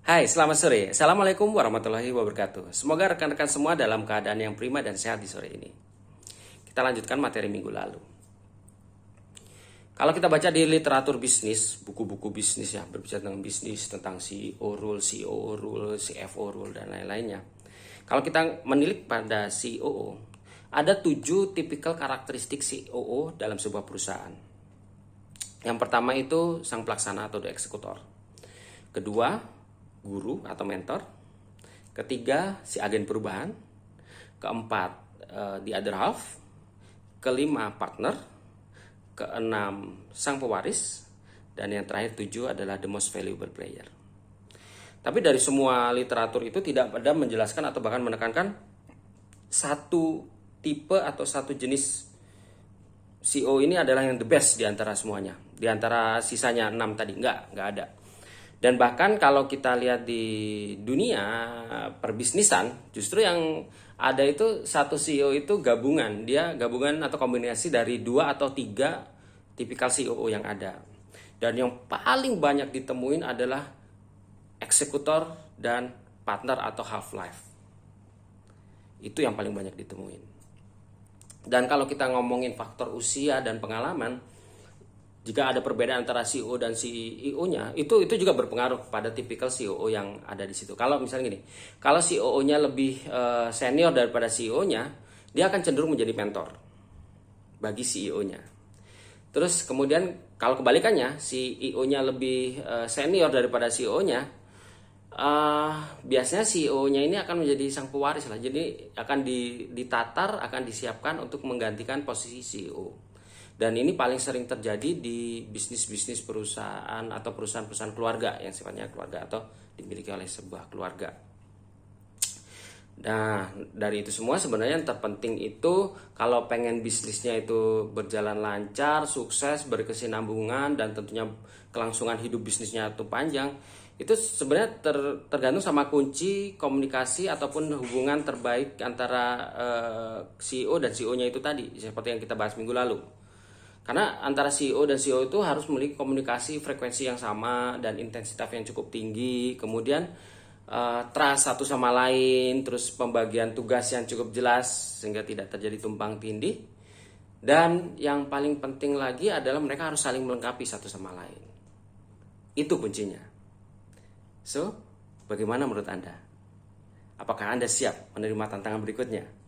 Hai, selamat sore. Assalamualaikum warahmatullahi wabarakatuh. Semoga rekan-rekan semua dalam keadaan yang prima dan sehat di sore ini. Kita lanjutkan materi minggu lalu. Kalau kita baca di literatur bisnis, buku-buku bisnis ya, berbicara tentang bisnis, tentang CEO rule, COO rule, CFO rule, dan lain-lainnya. Kalau kita menilik pada COO, ada 7 tipikal karakteristik COO dalam sebuah perusahaan. Yang pertama itu sang pelaksana atau the eksekutor. Kedua, guru atau mentor. Ketiga, si agen perubahan. Keempat, the other half. Kelima, partner. Keenam, sang pewaris. Dan yang terakhir 7 adalah the most valuable player. Tapi dari semua literatur itu tidak ada menjelaskan atau bahkan menekankan satu tipe atau satu jenis CEO ini adalah yang the best di antara semuanya. Di antara sisanya 6 tadi, nggak ada. Dan bahkan kalau kita lihat di dunia perbisnisan, justru yang ada itu satu CEO itu gabungan. Dia gabungan atau kombinasi dari 2 atau 3 tipikal CEO yang ada. Dan yang paling banyak ditemuin adalah eksekutor dan partner atau half-life. Itu yang paling banyak ditemuin. Dan kalau kita ngomongin faktor usia dan pengalaman, jika ada perbedaan antara CEO dan CEO-nya, itu juga berpengaruh pada tipikal CEO yang ada di situ. Kalau misalnya gini, kalau CEO-nya lebih senior daripada CEO-nya, dia akan cenderung menjadi mentor bagi CEO-nya. Terus kemudian kalau kebalikannya, CEO-nya lebih senior daripada CEO-nya, biasanya CEO-nya ini akan menjadi sang pewaris lah. Jadi akan ditatar, akan disiapkan untuk menggantikan posisi CEO. Dan ini paling sering terjadi di bisnis-bisnis perusahaan atau perusahaan-perusahaan keluarga yang sifatnya keluarga atau dimiliki oleh sebuah keluarga. Nah, dari itu semua sebenarnya yang terpenting itu kalau pengen bisnisnya itu berjalan lancar, sukses, berkesinambungan, dan tentunya kelangsungan hidup bisnisnya itu panjang, itu sebenarnya tergantung sama kunci komunikasi ataupun hubungan terbaik antara CEO dan CEO-nya itu tadi, seperti yang kita bahas minggu lalu. Karena antara CEO dan CEO itu harus memiliki komunikasi frekuensi yang sama dan intensitas yang cukup tinggi. Kemudian trust satu sama lain, terus pembagian tugas yang cukup jelas sehingga tidak terjadi tumpang tindih. Dan yang paling penting lagi adalah mereka harus saling melengkapi satu sama lain. Itu kuncinya. So, bagaimana menurut Anda? Apakah Anda siap menerima tantangan berikutnya?